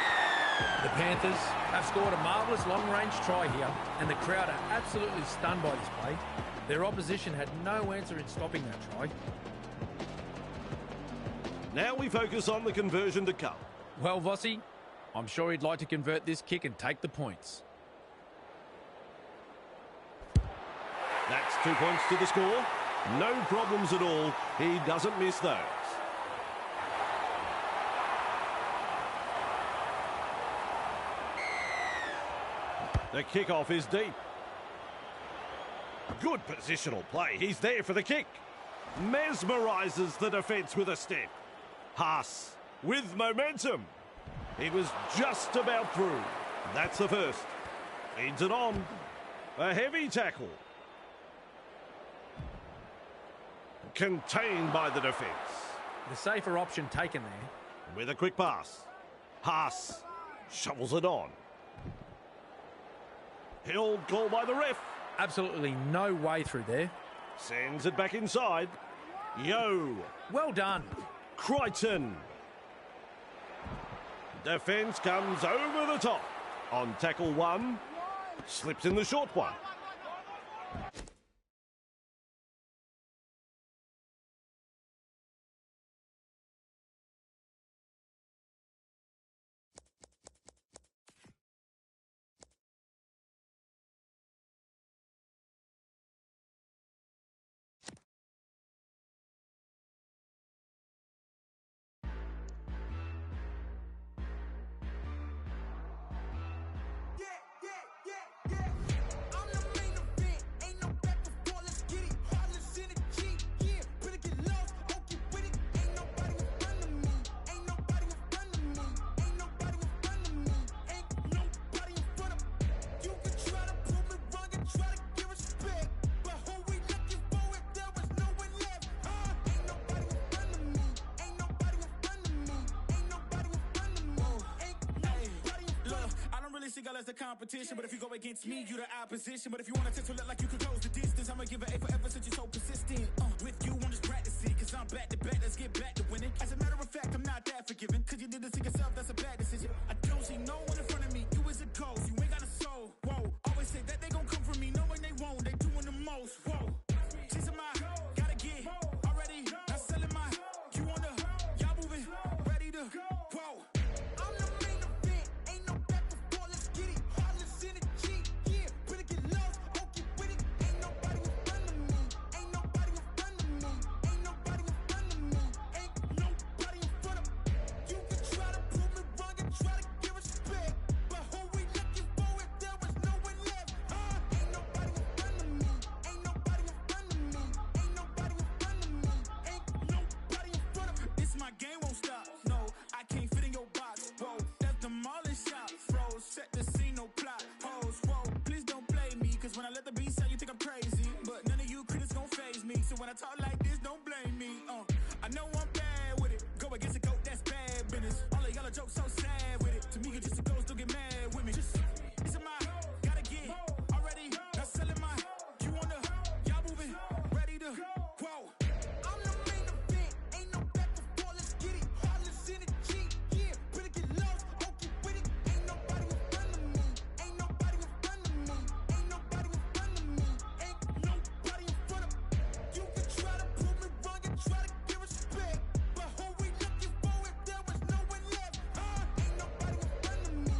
A: The Panthers have scored a marvellous long-range try here, and the crowd are absolutely stunned by this play. Their opposition had no answer in stopping that try.
B: Now we focus on the conversion to come.
A: Well, Vossi, I'm sure he'd like to convert this kick and take the points.
B: That's 2 points to the score. No problems at all. He doesn't miss those. The kickoff is deep. Good positional play. He's there for the kick. Mesmerises the defence with a step. Haas with momentum. He was just about through. That's the first. Feeds it on. A heavy tackle. Contained by the defence.
A: The safer option taken there.
B: With a quick pass. Haas shovels it on. Held goal by the ref.
A: Absolutely no way through there.
B: Sends it back inside. Yo.
A: Well done.
B: Crichton. Defence comes over the top. On tackle 1. Slips in the short one.
H: As the competition, but if you go against me, you the opposition. But if you want to test to look like you could close the distance, I'ma give it A forever since you're so persistent. With you, I'm just practicing, cause I'm back to back, let's get back to winning. As a matter of fact, I'm not that forgiving, cause you did this to yourself, that's a bad decision. I don't see no one in front of me, you is a ghost, you ain't got a soul. Whoa, always say that they gon' come for me, knowing they won't, they doing the most. Whoa, chasing my, gotta get already, not selling my, you on the, y'all moving, ready to, whoa. When I talk like this, don't blame me. I know I'm bad with it. Go against a goat, that's bad business. All the yellow jokes so sad with it. To me, you just a ghost, don't get mad with me. Just, it's in my, gotta get already. Not selling my, you on the, y'all moving, ready to, whoa. I'm the main event, ain't no back and forth, let's get it. Heartless energy, yeah. Better get lost, okay with it. Ain't nobody in front of me. Ain't nobody in front of me. Ain't nobody in front of me. Ain't nobody in front of me. You can try to prove me wrong and try to give respect, but who we looking for if there was no one left? Ain't nobody in front of me.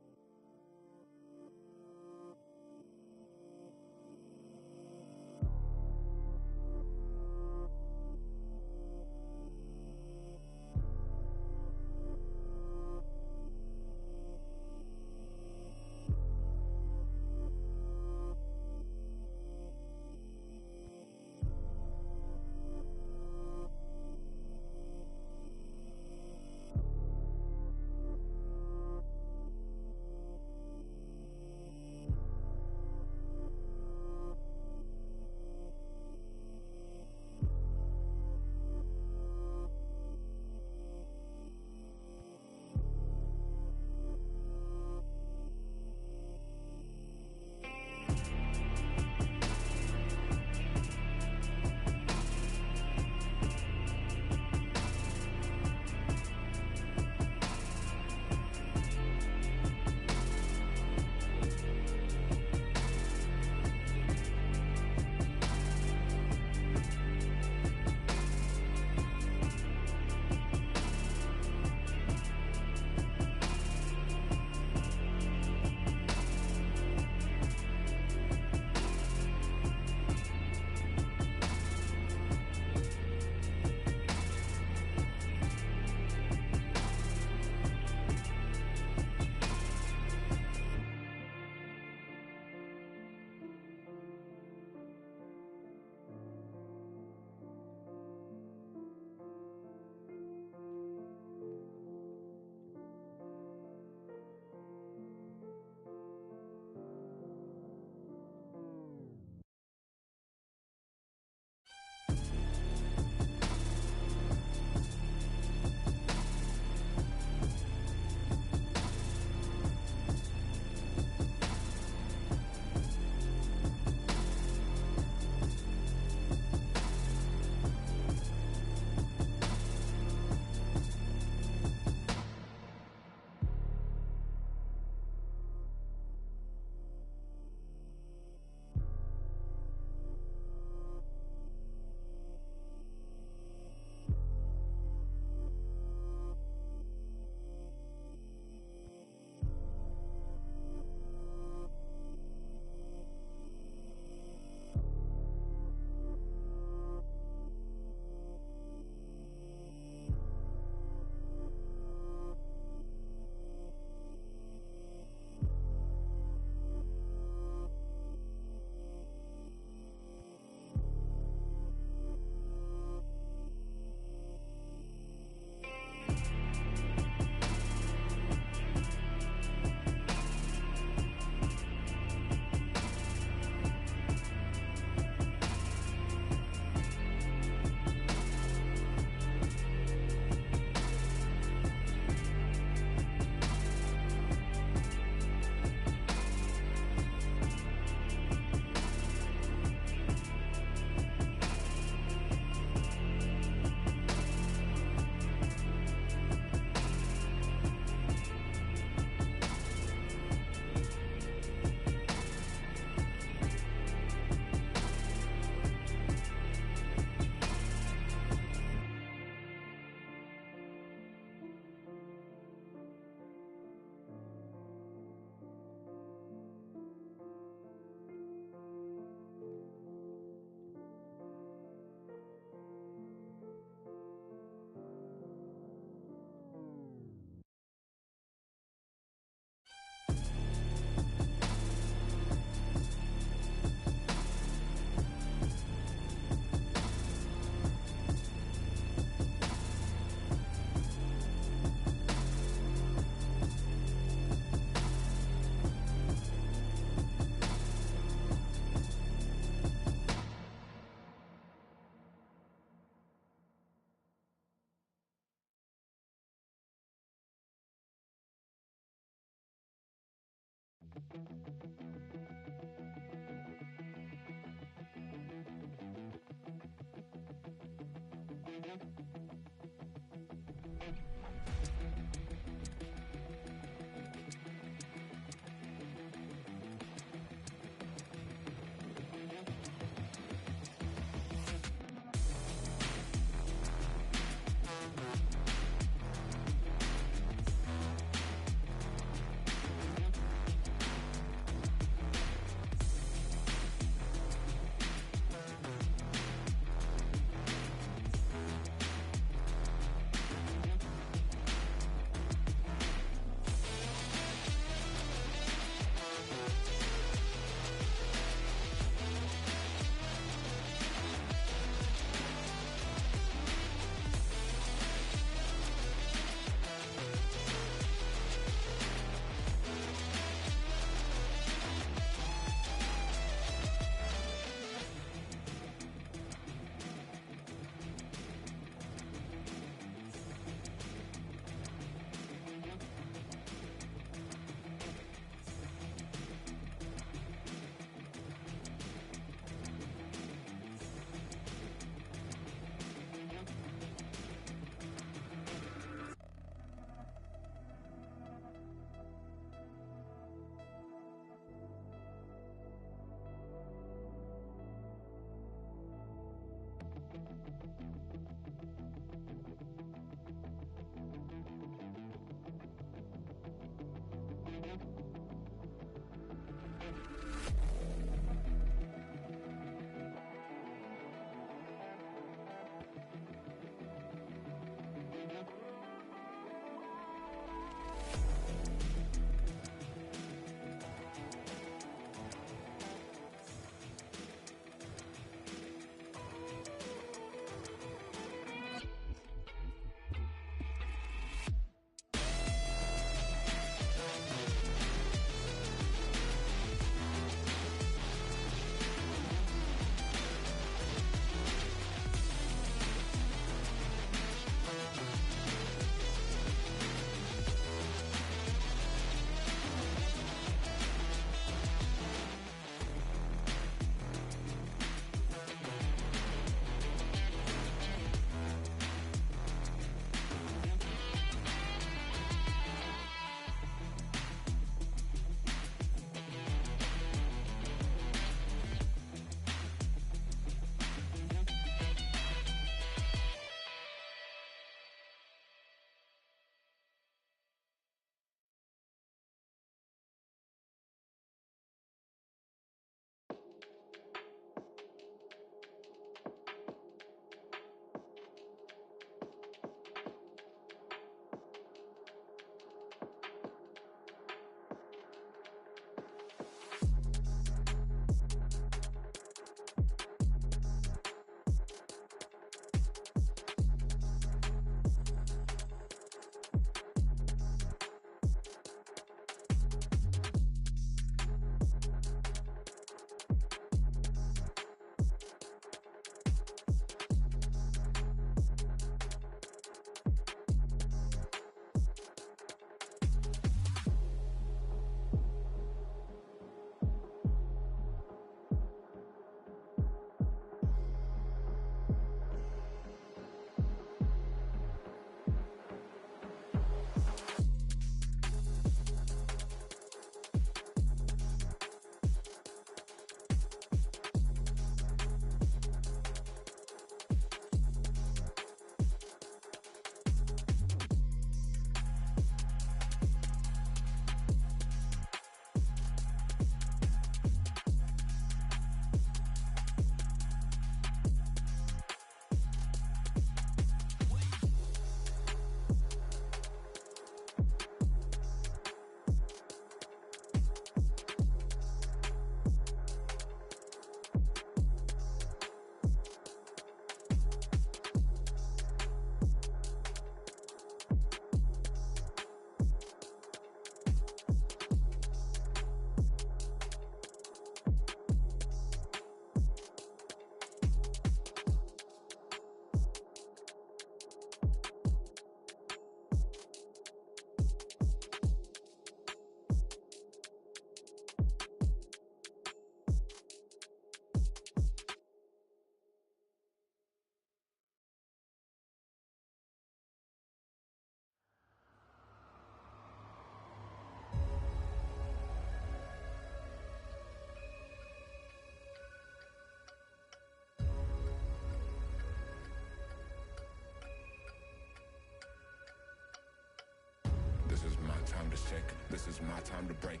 I: time to shake. This is my time to break.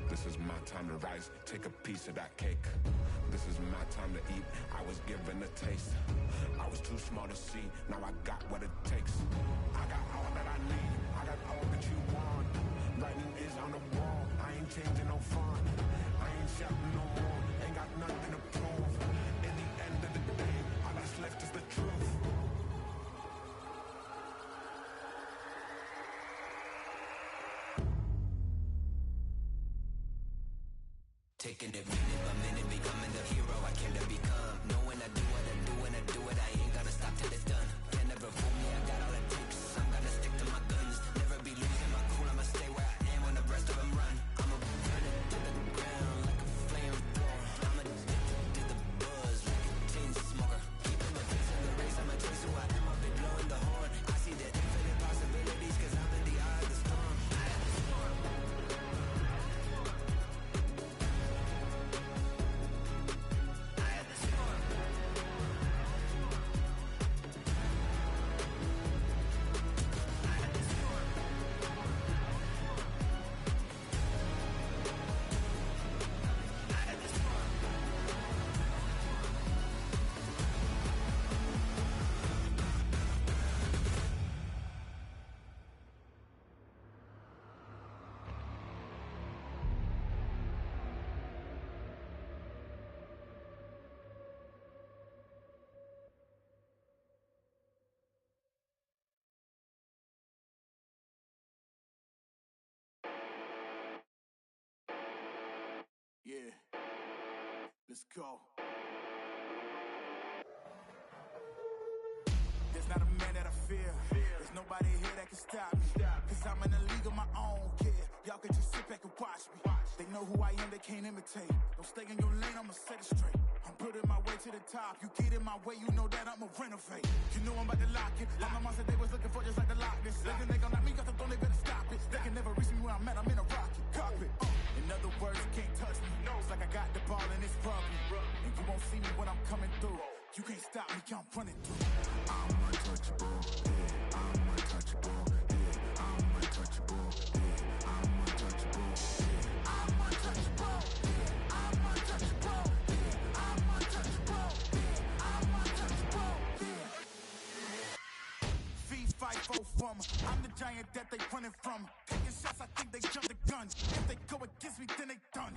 I: This is my time to rise. Take a piece of that cake. This is my time to eat. I was given a taste. I was too small to see. Now I got what it takes. I got all that I need. I got all that you want. Writing is on the wall. I ain't changing no font. I ain't shouting no more. Ain't got nothing to prove. In the end of the day, all that's left is the truth.
J: Taking it minute by minute, becoming the hero I came to become. Knowing I do what I do when I do it, I ain't gonna stop till it's done. Can never fool me, I got all it takes. I'm gonna stick to my guns, never be losing my cool. I'ma stay where I am when the rest of them run. I'ma burn it to the ground like a flamethrower. I'm addicted to the buzz like a chain smoker. Keeping the pace of the race, I'ma chase who I am. I'll be blowing the horn. I see the infinite possibilities, cause I'm in the eye of the storm. I am the storm.
H: Yeah, let's go. There's not a man that I fear. There's nobody here that can stop me. Cause I'm in a league of my own, kid. Y'all can just sit back and watch me. They know who I am, they can't imitate. Don't stay in your lane, I'ma set it straight. I'm putting my way to the top. You get in my way, you know that I'ma renovate. You know I'm about to lock it. All the monsters they was looking for just like the Loch Ness. They gon' knock me off the throne, they better stop it. They can never reach me where I'm at, I'm in a rocket cockpit. In other words, you can't touch me. It's like I got the ball and it's rugby. And you won't see me when I'm coming through. You can't stop me, I'm running through.
I: I'm untouchable, yeah, I'm untouchable, yeah, I'm untouchable, yeah, I'm untouchable, yeah, I'm untouchable, yeah, I'm untouchable, yeah, I'm untouchable, yeah, I'm untouchable, yeah.
H: Feed, fight, foe from. I'm the giant that they running from. Taking shots, I think they jump the gun. If they go against me, then they done.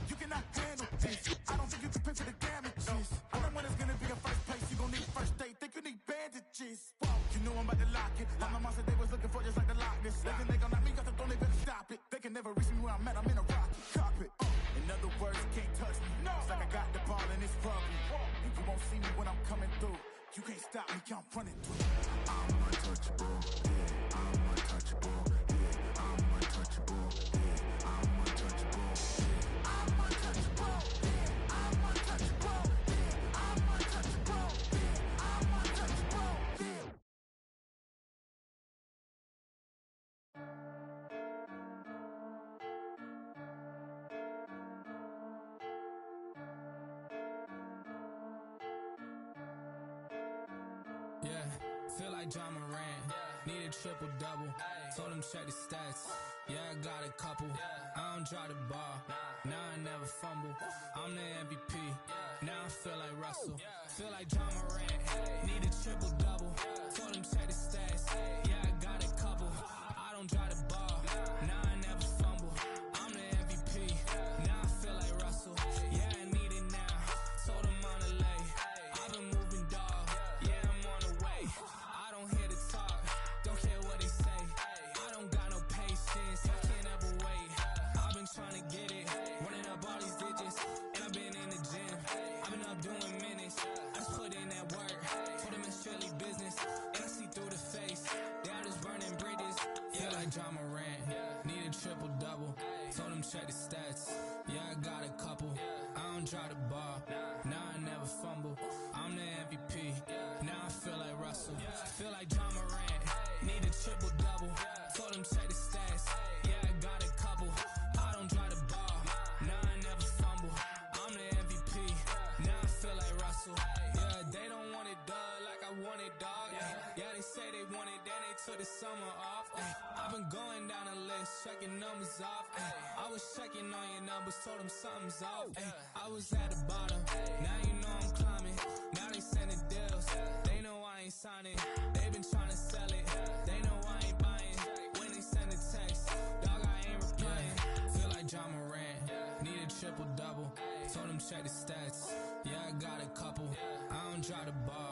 H: You cannot handle this. I don't think you can pay for the damages. I'm the one that's gonna be in first place. You gon' need first aid. Think you need bandages. You know I'm about to lock it. I'm the monster they was looking for just like the Loch Ness. They gon' knock me off the throne, they better stop it. They can never reach me where I'm at, I'm in a rocket cockpit. In other words, you can't touch me. It's like I got the ball and it's rugby. And you won't see me when I'm coming through. You can't stop me, I'm running through.
I: I'm untouchable, yeah, I'm untouchable, yeah, I'm untouchable, yeah, I'm untouchable, yeah, I'm untouchable, yeah, I'm untouchable, yeah, I'm untouchable, yeah, I'm untouchable, yeah.
K: Yeah, feel like John Moran. Need a triple double. Told him check the stats. Yeah, I got a couple. I don't drop the ball. Now I never fumble. I'm the MVP. Now I feel like Russell. Feel like John Moran. Need a triple double. Told him check the stats. Yeah, I got a couple. I don't drop the ball. Now I never fumble. I'm the MVP. Now I feel like Russell. Yeah, I need it now. Told him on the lay. I've been moving, dog. Yeah, I'm on the way. I don't hear the talk. Don't care what they say. I don't got no patience. I can't ever wait. I've been trying to get it. Running up all these digits. And I've been in the gym. I've been up doing minutes. I just put in that work. Told them it's strictly business. And I see through the face. They all just burning bridges. Feel like John Moran. Need a triple double. Told him check the stats. Yeah, I got a couple. I don't drop the ball. Now I never fumble. I'm the MVP. Now I feel like Russell. Feel like John Moran. Need a triple double. Told him check the stats. Yeah, I got a couple. I don't drop the ball. Now I never fumble. I'm the MVP. Now I feel like Russell. Yeah, they don't want it, dog, like I want it, dog. Yeah, they say they want it, then they took the summer off. I've been going down the list, checking numbers off. I was checking on your numbers, told them something's off. I was at the bottom, now you know I'm climbing. Now they sending deals, they know I ain't signing. They been trying to sell it, they know I ain't buying. When they send a text, dog, I ain't replying. Feel like John Moran, need a triple-double. Told them check the stats, yeah, I got a couple. I don't drive the bar.